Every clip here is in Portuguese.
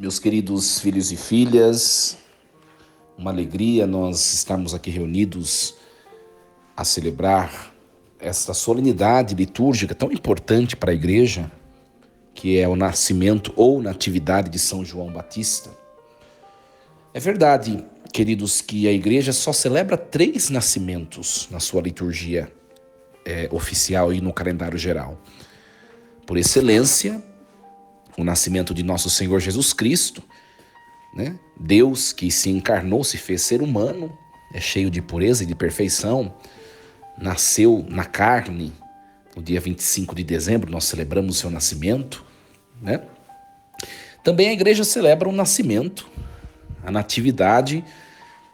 Meus queridos filhos e filhas, uma alegria nós estarmos aqui reunidos a celebrar esta solenidade litúrgica tão importante para a igreja, que é o nascimento ou natividade de São João Batista. É verdade, queridos, que a igreja só celebra 3 nascimentos na sua liturgia oficial e no calendário geral. Por excelência, o nascimento de nosso Senhor Jesus Cristo, né? Deus que se encarnou, se fez ser humano, é cheio de pureza e de perfeição, nasceu na carne. No dia 25 de dezembro nós celebramos o seu nascimento, né? Também a igreja celebra o nascimento, a natividade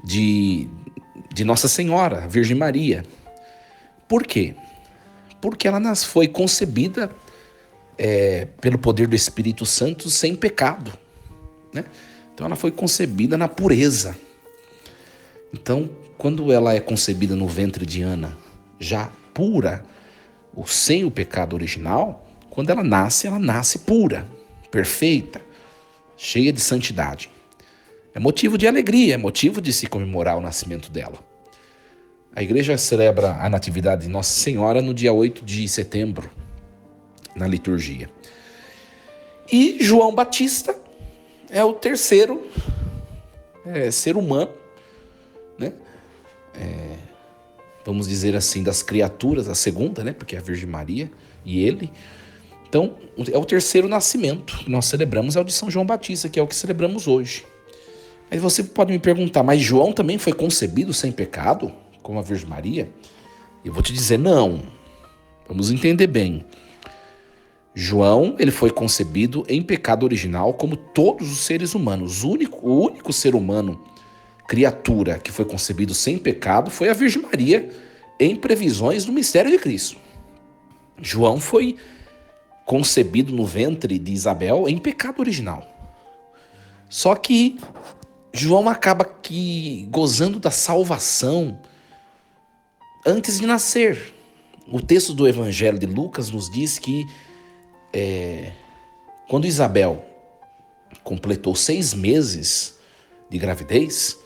de Nossa Senhora, a Virgem Maria. Por quê? Porque ela foi concebida pelo poder do Espírito Santo sem pecado, né? Então ela foi concebida na pureza. Então, quando ela é concebida no ventre de Ana, já pura, ou sem o pecado original, quando ela nasce pura, perfeita, cheia de santidade. É motivo de alegria, é motivo de se comemorar o nascimento dela. A igreja celebra a natividade de Nossa Senhora no dia 8 de setembro, na liturgia. E João Batista é o terceiro ser humano, né? Vamos dizer assim, das criaturas, a segunda, né? Porque é a Virgem Maria e ele. Então, é o terceiro nascimento que nós celebramos, é o de São João Batista, que é o que celebramos hoje. Aí você pode me perguntar, mas João também foi concebido sem pecado, como a Virgem Maria? Eu vou te dizer, não. Vamos entender bem. João, ele foi concebido em pecado original, como todos os seres humanos. O único ser humano, criatura, que foi concebido sem pecado foi a Virgem Maria, em previsões do mistério de Cristo. João foi concebido no ventre de Isabel em pecado original. Só que João acaba gozando da salvação antes de nascer. O texto do Evangelho de Lucas nos diz que quando Isabel completou 6 meses de gravidez,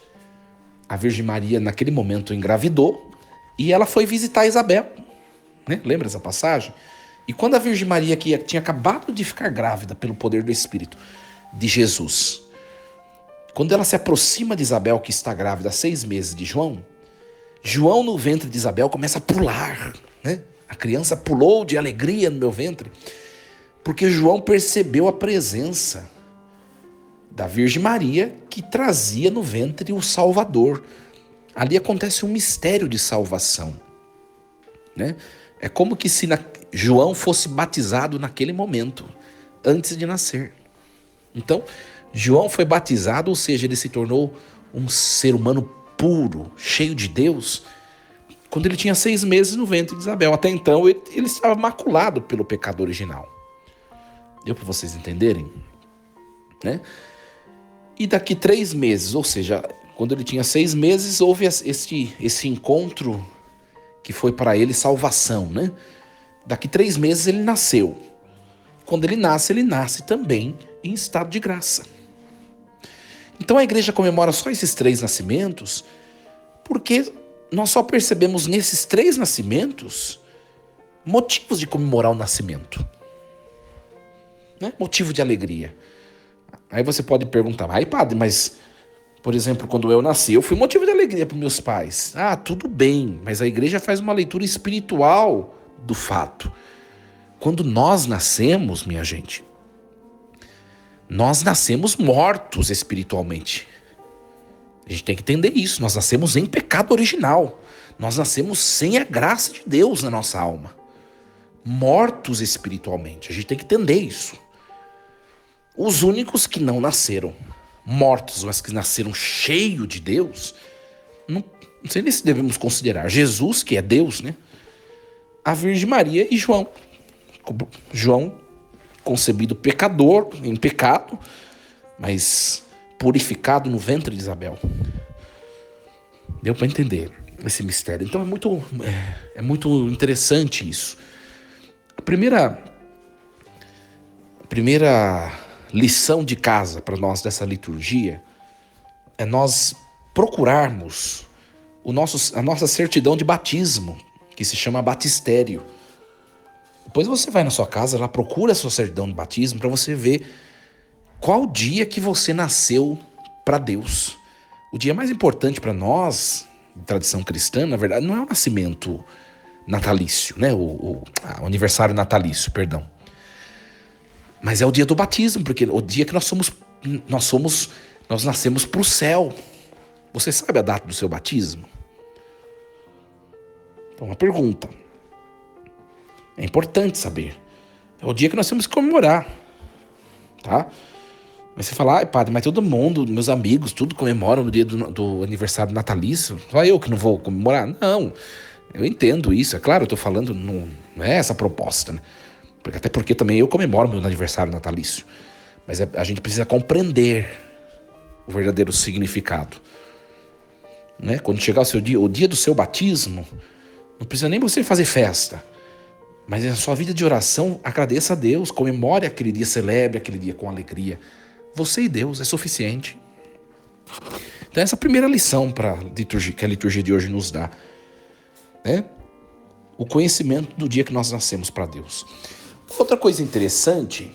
a Virgem Maria naquele momento engravidou e ela foi visitar Isabel, né? Lembra essa passagem? E quando a Virgem Maria, que tinha acabado de ficar grávida pelo poder do Espírito de Jesus, quando ela se aproxima de Isabel, que está grávida há 6 meses de João, João no ventre de Isabel começa a pular, né? A criança pulou de alegria no meu ventre, porque João percebeu a presença da Virgem Maria, que trazia no ventre o Salvador. Ali acontece um mistério de salvação, né? É como que se João fosse batizado naquele momento, antes de nascer. Então, João foi batizado, ou seja, ele se tornou um ser humano puro, cheio de Deus, quando ele tinha 6 meses no ventre de Isabel. Até então, ele estava maculado pelo pecado original. Deu para vocês entenderem? Né? E daqui 3 meses, ou seja, quando ele tinha 6 meses, houve esse encontro que foi para ele salvação, né? Daqui 3 meses ele nasceu. Quando ele nasce também em estado de graça. Então a igreja comemora só esses 3 nascimentos, porque nós só percebemos nesses 3 nascimentos motivos de comemorar o nascimento, né? Motivo de alegria. Aí você pode perguntar, padre, mas, por exemplo, quando eu nasci, eu fui motivo de alegria para meus pais. Tudo bem, mas a igreja faz uma leitura espiritual do fato. Quando nós nascemos, minha gente, nós nascemos mortos espiritualmente. A gente tem que entender isso. Nós nascemos em pecado original. Nós nascemos sem a graça de Deus na nossa alma. Mortos espiritualmente. A gente tem que entender isso. Os únicos que não nasceram mortos, mas que nasceram cheios de Deus, não sei nem se devemos considerar Jesus, que é Deus, né? A Virgem Maria e João. João, concebido pecador, em pecado, mas purificado no ventre de Isabel. Deu para entender esse mistério. Então é muito interessante isso. A primeira lição de casa para nós dessa liturgia é nós procurarmos a nossa certidão de batismo, que se chama batistério. Depois você vai na sua casa, lá procura a sua certidão de batismo para você ver qual dia que você nasceu para Deus. O dia mais importante para nós, de tradição cristã, na verdade, não é o nascimento natalício, né? O aniversário natalício, perdão. Mas é o dia do batismo, porque o dia que nós nascemos para o céu. Você sabe a data do seu batismo? Então, uma pergunta. É importante saber. É o dia que nós temos que comemorar, tá? Mas você fala, padre, mas todo mundo, meus amigos, tudo comemoram no dia do aniversário natalício. Só eu que não vou comemorar? Não, eu entendo isso. É claro, eu tô falando, não é essa a proposta, né? Até porque também eu comemoro meu aniversário natalício. Mas a gente precisa compreender o verdadeiro significado, né? Quando chegar o dia do seu batismo, não precisa nem você fazer festa. Mas na sua vida de oração, agradeça a Deus, comemore aquele dia, celebre aquele dia com alegria. Você e Deus é suficiente. Então essa é a primeira lição que a liturgia de hoje nos dá, né? O conhecimento do dia que nós nascemos para Deus. Outra coisa interessante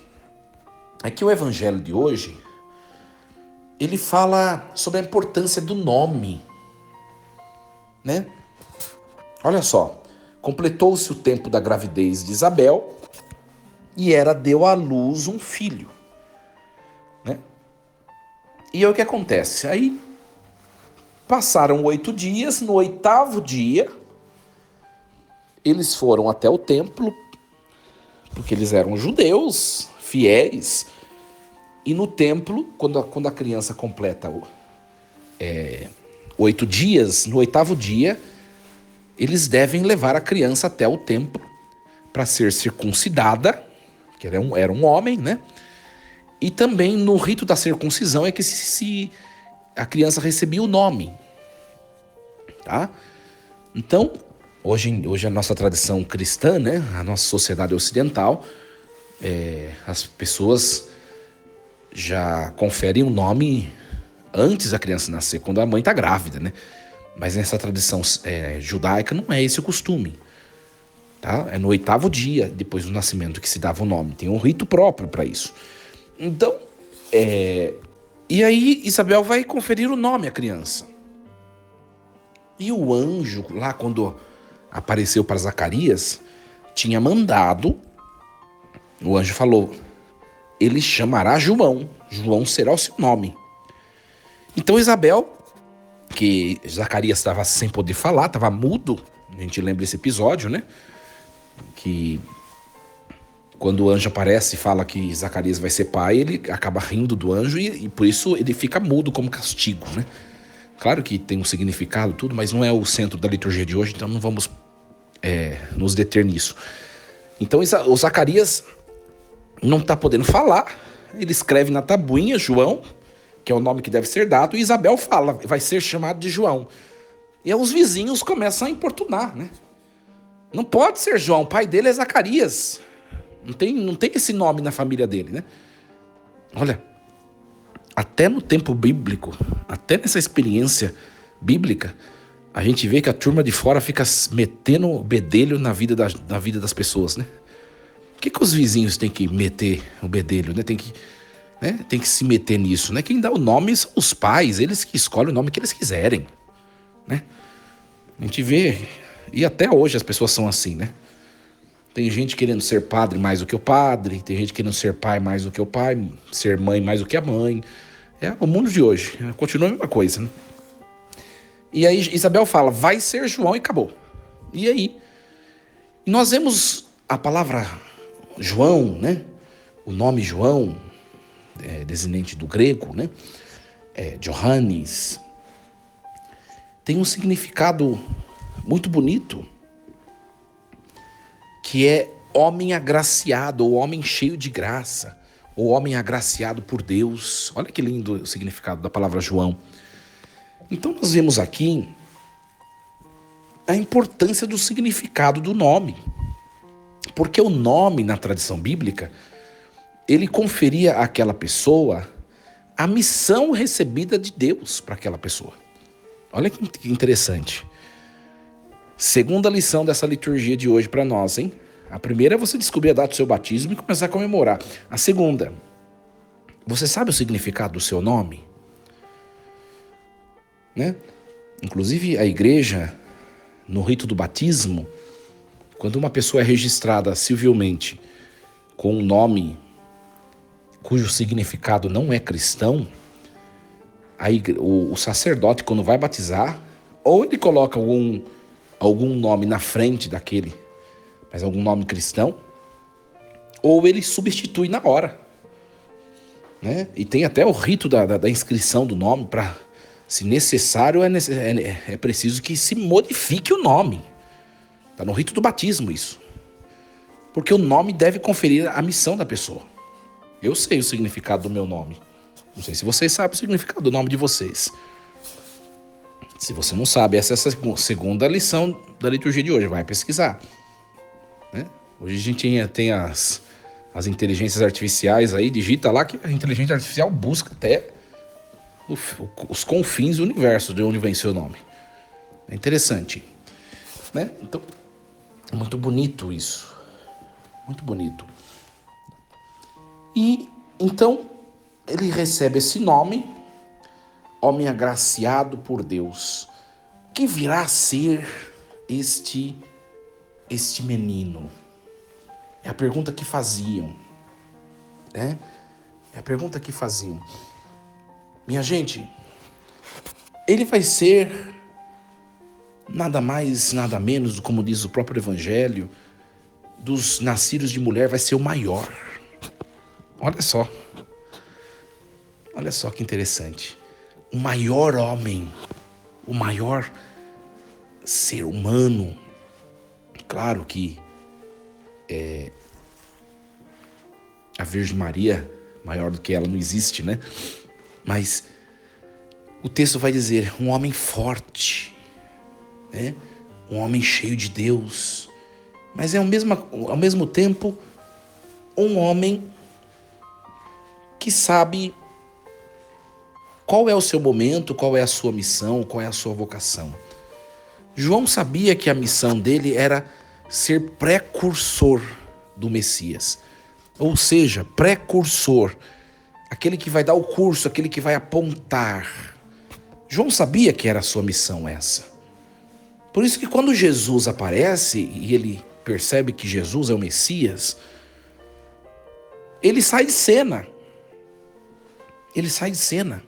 é que o evangelho de hoje, ele fala sobre a importância do nome, né? Olha só, completou-se o tempo da gravidez de Isabel e ela deu à luz um filho, né? E aí o que acontece? Aí passaram 8 dias, no 8º dia, eles foram até o templo, porque eles eram judeus, fiéis, e no templo, quando a criança completa 8 dias, no 8º dia, eles devem levar a criança até o templo para ser circuncidada, que era um homem, né? E também no rito da circuncisão é que se a criança recebia o nome, tá? Então, hoje a nossa tradição cristã, né? A nossa sociedade ocidental, as pessoas já conferem o nome antes da criança nascer, quando a mãe está grávida, né? Mas nessa tradição judaica não é esse o costume, tá? É no 8º dia, depois do nascimento, que se dava o nome. Tem um rito próprio para isso. Então, e aí Isabel vai conferir o nome à criança. E o anjo, lá quando apareceu para Zacarias, tinha mandado, o anjo falou, ele chamará João, João será o seu nome. Então Isabel, que Zacarias estava sem poder falar, estava mudo, a gente lembra esse episódio, né? Que quando o anjo aparece e fala que Zacarias vai ser pai, ele acaba rindo do anjo e por isso ele fica mudo como castigo, né? Claro que tem um significado tudo, mas não é o centro da liturgia de hoje, então não vamos nos deter nisso. Então o Zacarias não está podendo falar, ele escreve na tabuinha João, que é o nome que deve ser dado, e Isabel fala, vai ser chamado de João. E aí os vizinhos começam a importunar, né? Não pode ser João, o pai dele é Zacarias. Não tem esse nome na família dele, né? Olha, até no tempo bíblico, até nessa experiência bíblica, a gente vê que a turma de fora fica metendo o bedelho na vida das pessoas, né? Por que os vizinhos têm que meter o bedelho, né? Tem que se meter nisso, né? Quem dá o nome são os pais, eles que escolhem o nome que eles quiserem, né? A gente vê, e até hoje as pessoas são assim, né? Tem gente querendo ser padre mais do que o padre, tem gente querendo ser pai mais do que o pai, ser mãe mais do que a mãe. É o mundo de hoje, continua a mesma coisa, né? E aí Isabel fala, vai ser João e acabou. E aí? Nós vemos a palavra João, né? O nome João, descendente do grego, né? Johannes, tem um significado muito bonito, que é homem agraciado, ou homem cheio de graça, ou homem agraciado por Deus. Olha que lindo o significado da palavra João. Então nós vemos aqui a importância do significado do nome. Porque o nome na tradição bíblica, ele conferia àquela pessoa a missão recebida de Deus para aquela pessoa. Olha que interessante. Segunda lição dessa liturgia de hoje para nós, hein? A primeira é você descobrir a data do seu batismo e começar a comemorar. A segunda, você sabe o significado do seu nome? Né? Inclusive a igreja, no rito do batismo, quando uma pessoa é registrada civilmente com um nome cujo significado não é cristão, o sacerdote, quando vai batizar, ou ele coloca algum nome na frente daquele, mas algum nome cristão, ou ele substitui na hora. Né? E tem até o rito da inscrição do nome, para, se necessário, é preciso que se modifique o nome. Está no rito do batismo isso. Porque o nome deve conferir a missão da pessoa. Eu sei o significado do meu nome. Não sei se vocês sabem o significado do nome de vocês. Se você não sabe, essa é a segunda lição da liturgia de hoje. Vai pesquisar. Né? Hoje a gente tem as inteligências artificiais aí, digita lá que a inteligência artificial busca até os confins do universo de onde vem seu nome. É interessante. Né? Então, é muito bonito isso. Muito bonito. E então ele recebe esse nome, homem agraciado por Deus. O que virá a ser este menino? É a pergunta que faziam. Né? É a pergunta que faziam. Minha gente, ele vai ser nada mais, nada menos, como diz o próprio Evangelho, dos nascidos de mulher, vai ser o maior. Olha só que interessante. O maior homem, o maior ser humano. Claro que a Virgem Maria, maior do que ela, não existe, né? Mas o texto vai dizer, um homem forte, né? Um homem cheio de Deus, mas é ao mesmo tempo um homem que sabe qual é o seu momento, qual é a sua missão, qual é a sua vocação. João sabia que a missão dele era ser precursor do Messias. Ou seja, precursor, aquele que vai dar o curso, aquele que vai apontar. João sabia que era a sua missão essa. Por isso que quando Jesus aparece e ele percebe que Jesus é o Messias, ele sai de cena. Ele sai de cena.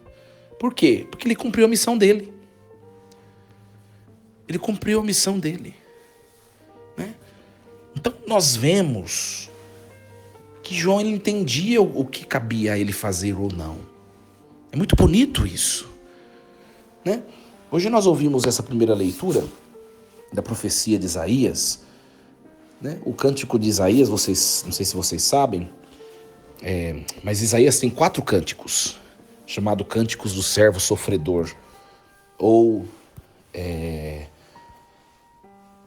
Por quê? Porque ele cumpriu a missão dele. Ele cumpriu a missão dele. Né? Então nós vemos que João ele entendia o que cabia a ele fazer ou não. É muito bonito isso. Né? Hoje nós ouvimos essa primeira leitura da profecia de Isaías. Né? O cântico de Isaías, não sei se vocês sabem, mas Isaías tem 4 cânticos, chamado Cânticos do Servo Sofredor, ou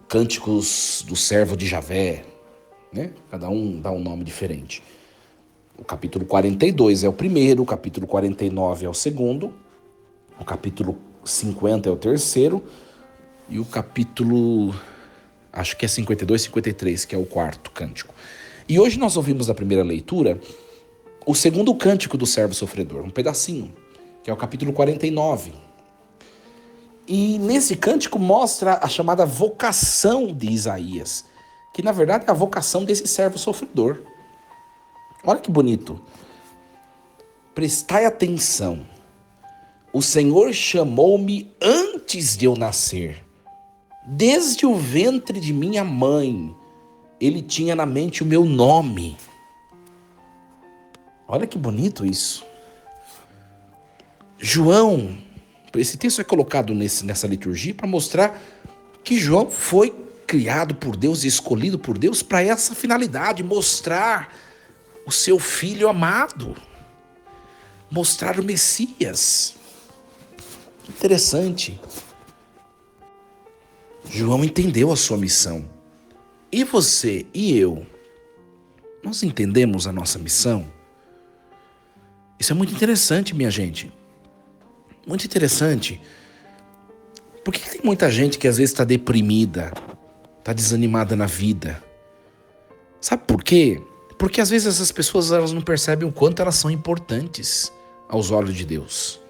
Cânticos do Servo de Javé, né? Cada um dá um nome diferente. O capítulo 42 é o primeiro, o capítulo 49 é o segundo, o capítulo 50 é o terceiro, e o capítulo, acho que é 52, 53, que é o quarto cântico. E hoje nós ouvimos na primeira leitura o segundo cântico do servo sofredor, um pedacinho, que é o capítulo 49. E nesse cântico mostra a chamada vocação de Isaías, que na verdade é a vocação desse servo sofredor. Olha que bonito. Prestai atenção. O Senhor chamou-me antes de eu nascer. Desde o ventre de minha mãe, Ele tinha na mente o meu nome. Olha que bonito isso. João, esse texto é colocado nessa liturgia para mostrar que João foi criado por Deus e escolhido por Deus para essa finalidade, mostrar o seu filho amado, mostrar o Messias. Interessante. João entendeu a sua missão. E você e eu, nós entendemos a nossa missão? Isso é muito interessante, minha gente. Muito interessante. Por que tem muita gente que às vezes está deprimida, está desanimada na vida? Sabe por quê? Porque às vezes essas pessoas elas não percebem o quanto elas são importantes aos olhos de Deus.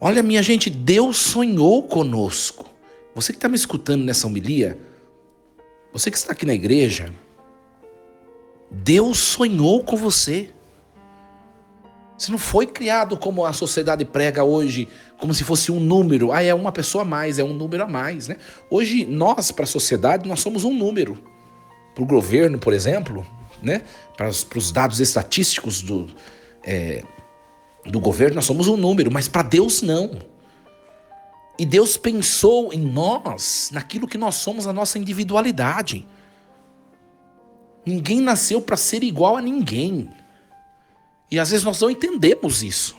Olha, minha gente, Deus sonhou conosco. Você que está me escutando nessa homilia, você que está aqui na igreja, Deus sonhou com você. Você não foi criado como a sociedade prega hoje, como se fosse um número. É uma pessoa a mais, é um número a mais, né? Hoje, nós, para a sociedade, nós somos um número. Para o governo, por exemplo, né? Para os dados estatísticos do governo, nós somos um número, mas para Deus não. E Deus pensou em nós, naquilo que nós somos, a nossa individualidade. Ninguém nasceu para ser igual a ninguém. E às vezes nós não entendemos isso.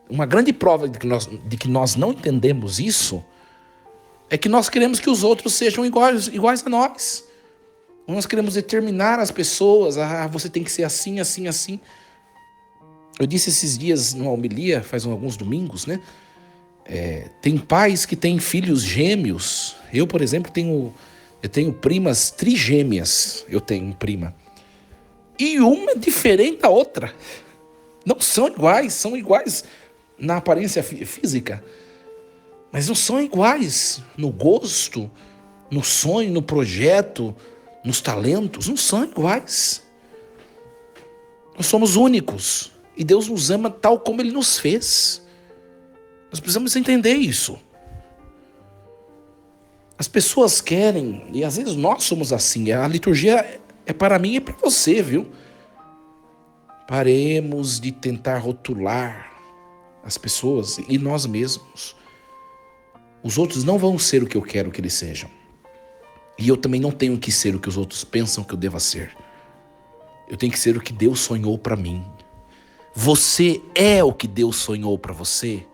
Uma grande prova de que nós não entendemos isso é que nós queremos que os outros sejam iguais a nós. Nós queremos determinar as pessoas, você tem que ser assim, assim, assim. Eu disse esses dias numa homilia, faz alguns domingos, né? Tem pais que têm filhos gêmeos. Eu, por exemplo, tenho primas trigêmeas. Eu tenho prima. E uma é diferente da outra. Não são iguais na aparência física. Mas não são iguais no gosto, no sonho, no projeto, nos talentos. Não são iguais. Nós somos únicos. E Deus nos ama tal como Ele nos fez. Nós precisamos entender isso. As pessoas querem, e às vezes nós somos assim, a liturgia é para mim e para você, viu? Paremos de tentar rotular as pessoas e nós mesmos. Os outros não vão ser o que eu quero que eles sejam. E eu também não tenho que ser o que os outros pensam que eu deva ser. Eu tenho que ser o que Deus sonhou para mim. Você é o que Deus sonhou para você.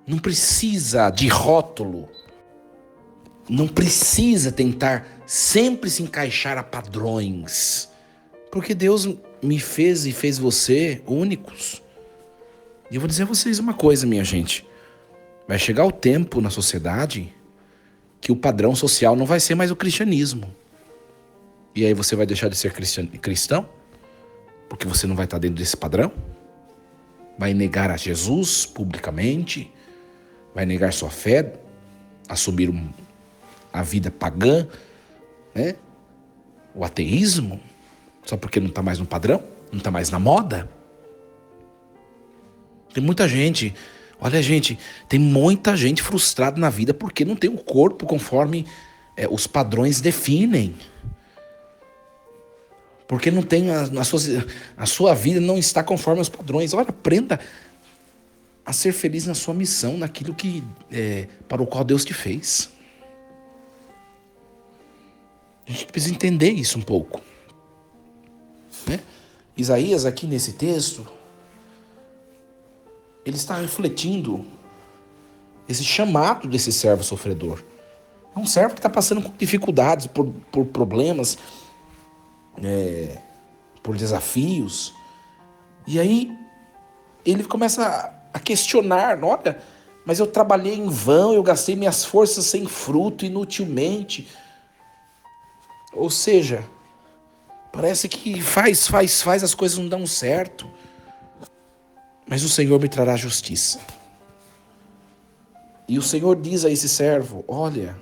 Não precisa de rótulo. Não precisa tentar sempre se encaixar a padrões. Porque Deus me fez e fez você únicos. E eu vou dizer a vocês uma coisa, minha gente. Vai chegar o tempo na sociedade que o padrão social não vai ser mais o cristianismo. E aí você vai deixar de ser cristão? Porque você não vai estar dentro desse padrão? Vai negar a Jesus publicamente? Vai negar sua fé, assumir a vida pagã, né? O ateísmo, só porque não está mais no padrão, não está mais na moda? Tem muita gente, olha gente, tem muita gente frustrada na vida porque não tem o corpo conforme os padrões definem. Porque não tem a sua vida não está conforme os padrões. Olha, aprenda a ser feliz na sua missão, naquilo para o qual Deus te fez. A gente precisa entender isso um pouco, né? Isaías, aqui nesse texto, ele está refletindo esse chamado desse servo sofredor. É um servo que está passando por dificuldades, por problemas, por desafios. E aí ele começa a questionar, olha, mas eu trabalhei em vão, eu gastei minhas forças sem fruto, inutilmente. Ou seja, parece que faz, as coisas não dão certo. Mas o Senhor me trará justiça. E o Senhor diz a esse servo, olha,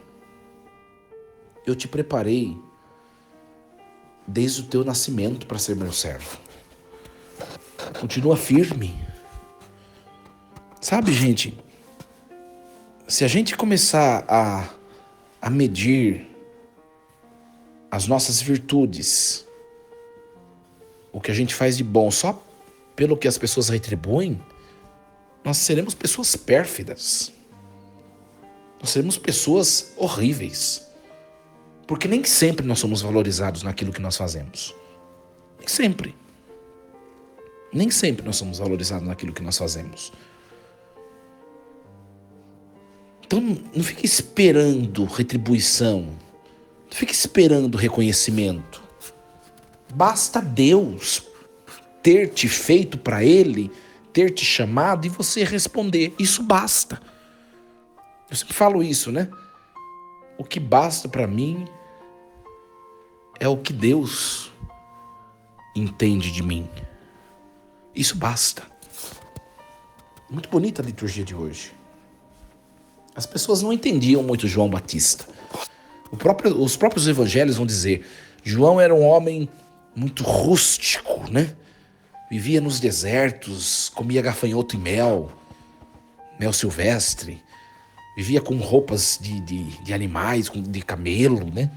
eu te preparei desde o teu nascimento para ser meu servo. Continua firme. Sabe, gente, se a gente começar a medir as nossas virtudes, o que a gente faz de bom só pelo que as pessoas retribuem, nós seremos pessoas pérfidas. Nós seremos pessoas horríveis. Porque nem sempre nós somos valorizados naquilo que nós fazemos. Nem sempre. Nem sempre nós somos valorizados naquilo que nós fazemos. Então não fique esperando retribuição. Não fique esperando reconhecimento. Basta Deus. ter te feito para Ele, ter te chamado e você responder. Isso basta. Eu sempre falo isso, né? O que basta para mim é o que Deus entende de mim. Isso basta. Muito bonita a liturgia de hoje. As pessoas não entendiam muito João Batista. Os próprios evangelhos vão dizer, João era um homem muito rústico, né? Vivia nos desertos, comia gafanhoto e mel silvestre, vivia com roupas de animais, de camelo, né?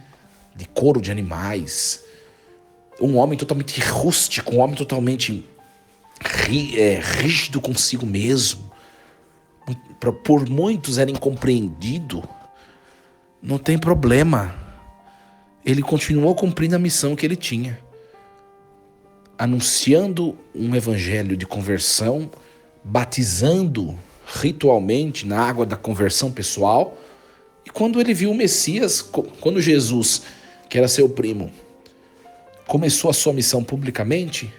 De couro de animais. Um homem totalmente rústico, um homem totalmente rígido consigo mesmo. Por muitos era incompreendido. Não tem problema. Ele continuou cumprindo a missão que ele tinha. Anunciando um evangelho de conversão, batizando ritualmente na água da conversão pessoal. E quando ele viu o Messias, quando Jesus, que era seu primo, começou a sua missão publicamente,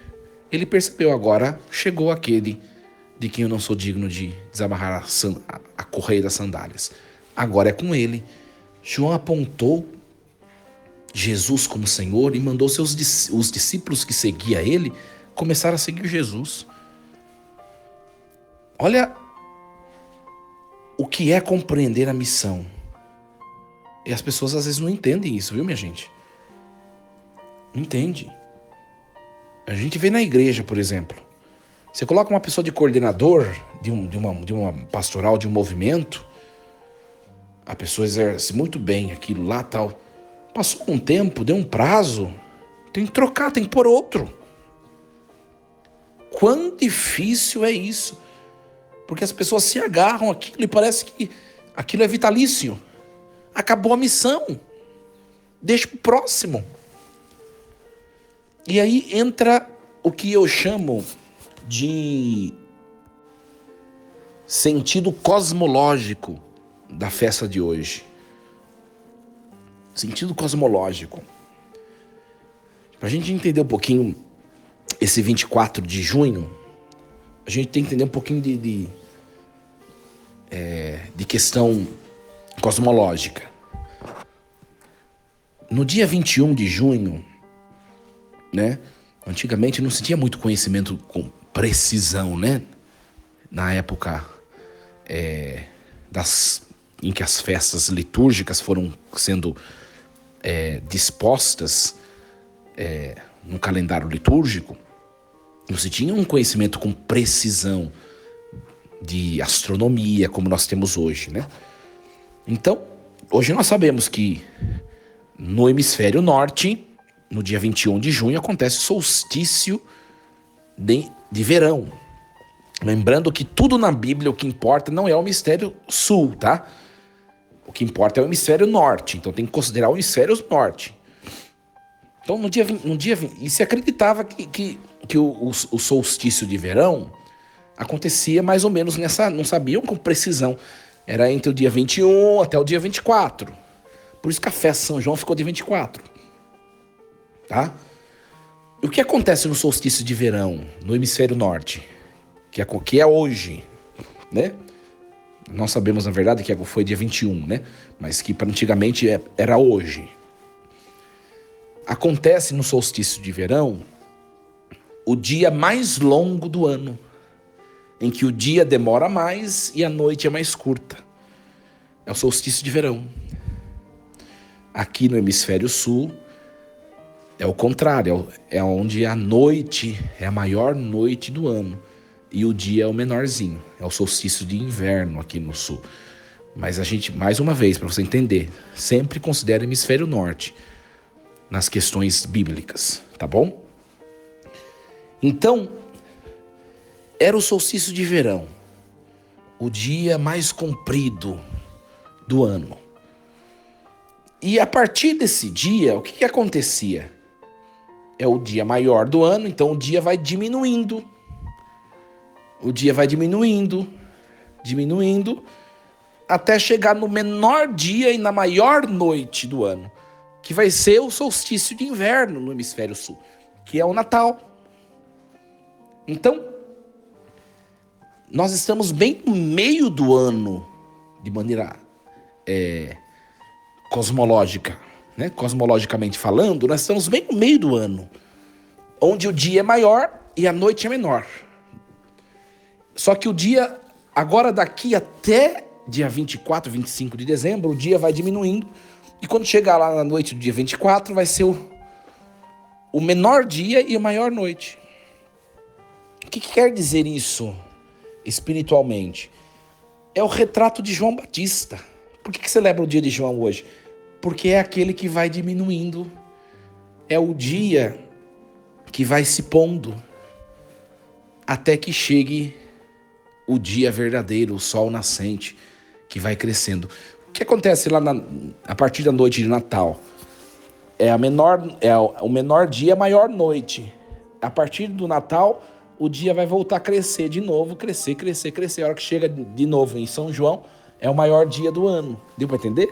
ele percebeu agora, chegou aquele de quem eu não sou digno de desamarrar a correia das sandálias. Agora é com ele. João apontou Jesus como Senhor e mandou os discípulos que seguiam ele começar a seguir Jesus. Olha o que é compreender a missão. E as pessoas às vezes não entendem isso, viu, minha gente? Não entende. A gente vê na igreja, por exemplo. Você coloca uma pessoa de coordenador de uma pastoral, de um movimento, a pessoa exerce muito bem aquilo lá, tal. Passou um tempo, deu um prazo, tem que trocar, tem que pôr outro. Quão difícil é isso? Porque as pessoas se agarram àquilo e parece que aquilo é vitalício. Acabou a missão. Deixa pro próximo. E aí entra o que eu chamo de sentido cosmológico da festa de hoje. Sentido cosmológico. Para a gente entender um pouquinho esse 24 de junho, a gente tem que entender um pouquinho de questão cosmológica. No dia 21 de junho, né? Antigamente não se tinha muito conhecimento com precisão, né? Na época em que as festas litúrgicas foram sendo dispostas no calendário litúrgico, não se tinha um conhecimento com precisão de astronomia como nós temos hoje, né? Então, hoje nós sabemos que no hemisfério norte, no dia 21 de junho, acontece o solstício de verão. Lembrando que tudo na Bíblia, o que importa não é o hemisfério sul, tá? O que importa é o hemisfério norte, então tem que considerar o hemisfério norte. Então no dia 20, e se acreditava que o solstício de verão acontecia mais ou menos não sabiam com precisão, era entre o dia 21 até o dia 24. Por isso que a festa de São João ficou de 24. Tá? O que acontece no solstício de verão, no hemisfério norte, que é hoje, né? Nós sabemos, na verdade, que foi dia 21, né? Mas que antigamente era hoje. Acontece no solstício de verão o dia mais longo do ano, em que o dia demora mais e a noite é mais curta. É o solstício de verão. Aqui no hemisfério sul é o contrário, é onde a noite é a maior noite do ano e o dia é o menorzinho, é o solstício de inverno aqui no sul. Mas a gente, mais uma vez, para você entender, sempre considera o hemisfério norte nas questões bíblicas, tá bom? Então, era o solstício de verão, o dia mais comprido do ano. E a partir desse dia, o que acontecia? É o dia maior do ano, então o dia vai diminuindo. O dia vai diminuindo, até chegar no menor dia e na maior noite do ano, que vai ser o solstício de inverno no hemisfério sul, que é o Natal. Então, nós estamos bem no meio do ano, de maneira cosmológica, né? Cosmologicamente falando, nós estamos bem no meio do ano, onde o dia é maior e a noite é menor. Só que o dia, agora daqui até dia 24, 25 de dezembro, o dia vai diminuindo. E quando chegar lá na noite do dia 24, vai ser o menor dia e a maior noite. O que quer dizer isso espiritualmente? É o retrato de João Batista. Por que celebra o dia de João hoje? Porque é aquele que vai diminuindo. É o dia que vai se pondo até que chegue o dia verdadeiro, o sol nascente, que vai crescendo. O que acontece lá a partir da noite de Natal? É o menor dia, a maior noite. A partir do Natal, o dia vai voltar a crescer de novo, crescer. A hora que chega de novo em São João, é o maior dia do ano. Deu para entender?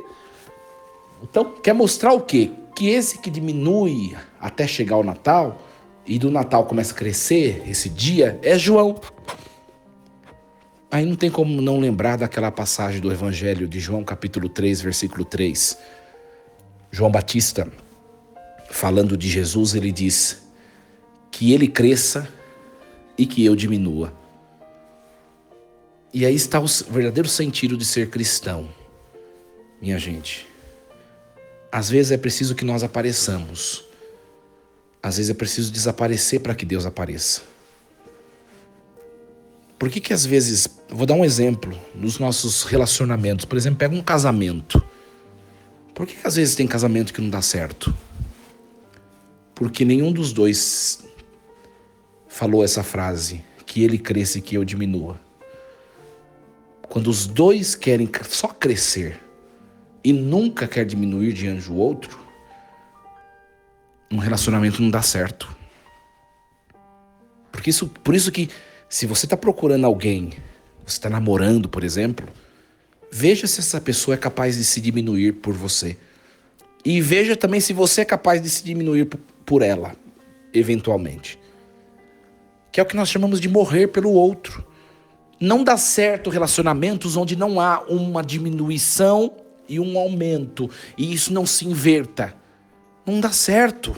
Então, quer mostrar o quê? Que esse que diminui até chegar ao Natal, e do Natal começa a crescer, esse dia, é João. Aí não tem como não lembrar daquela passagem do Evangelho de João, capítulo 3, versículo 3. João Batista, falando de Jesus, ele diz que ele cresça e que eu diminua. E aí está o verdadeiro sentido de ser cristão, minha gente. Às vezes é preciso que nós apareçamos. Às vezes é preciso desaparecer para que Deus apareça. Por que às vezes, vou dar um exemplo, nos nossos relacionamentos, por exemplo, pega um casamento. Por que às vezes tem casamento que não dá certo? Porque nenhum dos dois falou essa frase, que ele cresça e que eu diminua. Quando os dois querem só crescer e nunca quer diminuir diante do outro, um relacionamento não dá certo. Por isso que se você está procurando alguém, você está namorando, por exemplo, veja se essa pessoa é capaz de se diminuir por você. E veja também se você é capaz de se diminuir por ela, eventualmente. Que é o que nós chamamos de morrer pelo outro. Não dá certo relacionamentos onde não há uma diminuição e um aumento, e isso não se inverta. Não dá certo.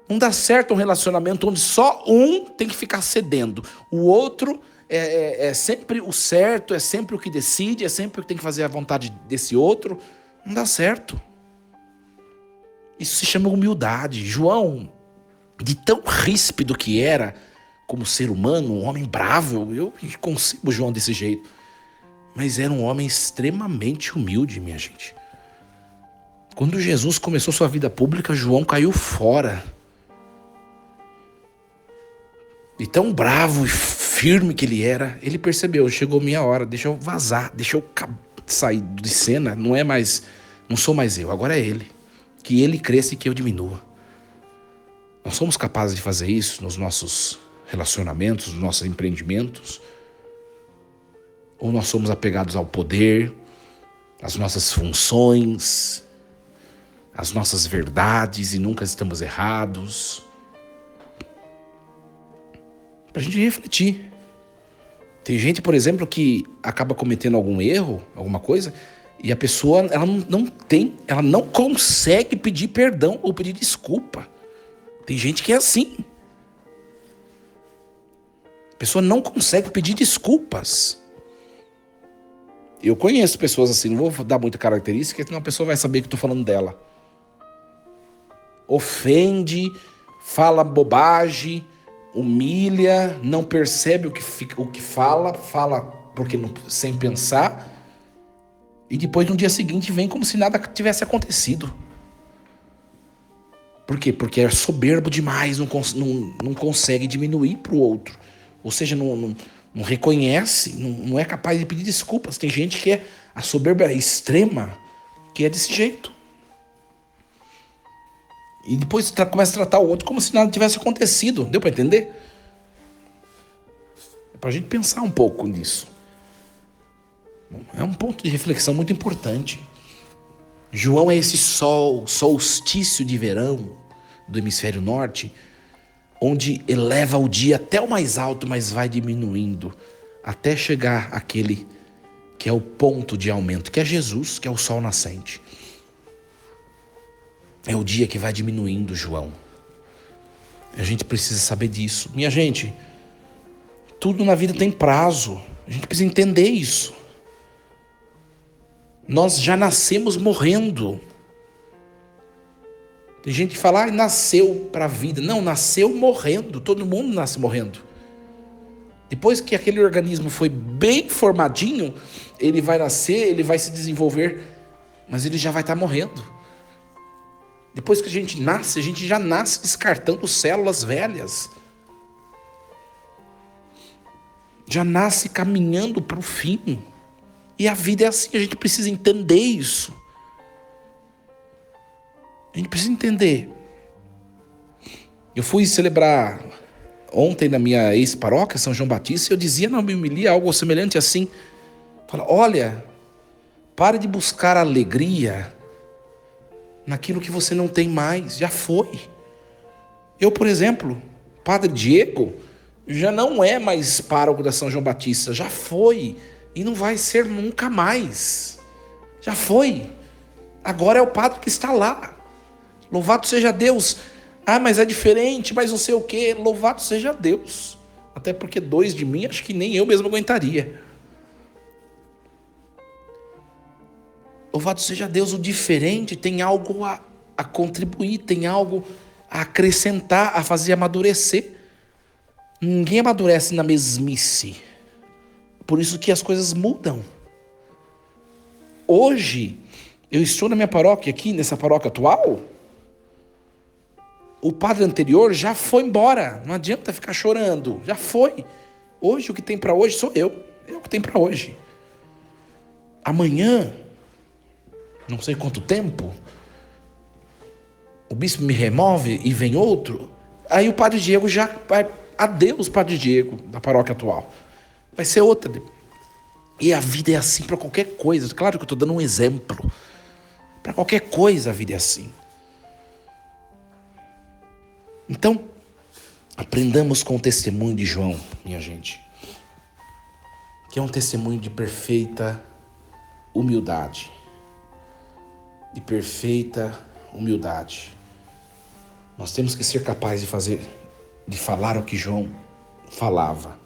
Não dá certo um relacionamento onde só um tem que ficar cedendo. O outro é sempre o certo, é sempre o que decide, é sempre o que tem que fazer a vontade desse outro. Não dá certo. Isso se chama humildade. João, de tão ríspido que era como ser humano, um homem bravo, eu concebo João desse jeito. Mas era um homem extremamente humilde, minha gente. Quando Jesus começou sua vida pública, João caiu fora. E tão bravo e firme que ele era, ele percebeu, chegou minha hora, deixa eu vazar, deixa eu sair de cena, não sou mais eu, agora é ele. Que ele cresça e que eu diminua. Nós somos capazes de fazer isso nos nossos relacionamentos, nos nossos empreendimentos? Ou nós somos apegados ao poder, às nossas funções, às nossas verdades e nunca estamos errados? Pra gente refletir. Tem gente, por exemplo, que acaba cometendo algum erro, alguma coisa, e a pessoa ela não consegue pedir perdão ou pedir desculpa. Tem gente que é assim. A pessoa não consegue pedir desculpas. Eu conheço pessoas assim, não vou dar muita característica, senão a pessoa vai saber que estou falando dela. Ofende, fala bobagem, humilha, não percebe o que fala porque sem pensar, e depois no dia seguinte vem como se nada tivesse acontecido. Por quê? Porque é soberbo demais, não consegue diminuir para o outro. Ou seja, não reconhece, não é capaz de pedir desculpas. Tem gente que a soberba é extrema, que é desse jeito. E depois começa a tratar o outro como se nada tivesse acontecido. Deu para entender? É para a gente pensar um pouco nisso. É um ponto de reflexão muito importante. João é esse solstício de verão do hemisfério norte, onde eleva o dia até o mais alto, mas vai diminuindo, até chegar àquele que é o ponto de aumento, que é Jesus, que é o sol nascente. É o dia que vai diminuindo, João. A gente precisa saber disso. Minha gente, tudo na vida tem prazo. A gente precisa entender isso. Nós já nascemos morrendo. Tem gente que fala, nasceu para a vida. Não, nasceu morrendo. Todo mundo nasce morrendo. Depois que aquele organismo foi bem formadinho, ele vai nascer, ele vai se desenvolver, mas ele já vai estar morrendo. Depois que a gente já nasce descartando células velhas. Já nasce caminhando para o fim. E a vida é assim, a gente precisa entender isso. A gente precisa entender. Eu fui celebrar ontem na minha ex-paróquia, São João Batista, e eu dizia na minha homilia algo semelhante assim. Fala, olha, pare de buscar alegria naquilo que você não tem mais, já foi. Eu, por exemplo, Padre Diego, já não é mais pároco da São João Batista, já foi, e não vai ser nunca mais. Já foi. Agora é o padre que está lá. Louvado seja Deus. Mas é diferente, mas não sei o quê. Louvado seja Deus. Até porque 2 de mim, acho que nem eu mesmo aguentaria. Louvado seja Deus, o diferente tem algo a contribuir, tem algo a acrescentar, a fazer amadurecer. Ninguém amadurece na mesmice. Por isso que as coisas mudam. Hoje, eu estou na minha paróquia aqui, nessa paróquia atual. O padre anterior já foi embora. Não adianta ficar chorando. Já foi. Hoje, o que tem para hoje sou eu. É o que tem para hoje. Amanhã, não sei quanto tempo, o bispo me remove e vem outro. Aí o padre Diego já vai... Adeus, padre Diego, da paróquia atual. Vai ser outra. E a vida é assim para qualquer coisa. Claro que eu estou dando um exemplo. Para qualquer coisa a vida é assim. Então, aprendamos com o testemunho de João, minha gente. Que é um testemunho de perfeita humildade. De perfeita humildade. Nós temos que ser capazes de falar o que João falava.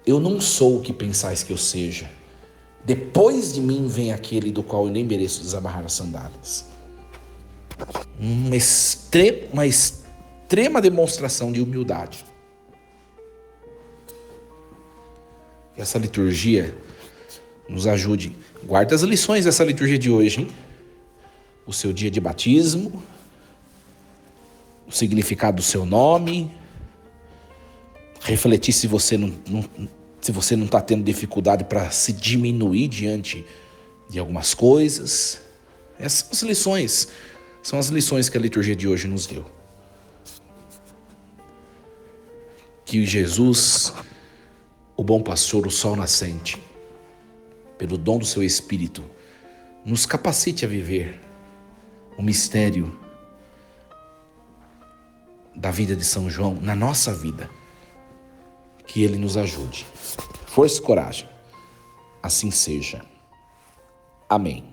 Eu não sou o que pensais que eu seja. Depois de mim vem aquele do qual eu nem mereço desamarrar as sandálias. Uma extrema demonstração de humildade. Que essa liturgia nos ajude. Guarda as lições dessa liturgia de hoje, hein? O seu dia de batismo, o significado do seu nome, refletir se você não está tendo dificuldade para se diminuir diante de algumas coisas. Essas lições são as lições que a liturgia de hoje nos deu. Que Jesus, o bom pastor, o sol nascente, pelo dom do seu Espírito, nos capacite a viver o mistério da vida de São João na nossa vida. Que ele nos ajude. Força e coragem. Assim seja. Amém.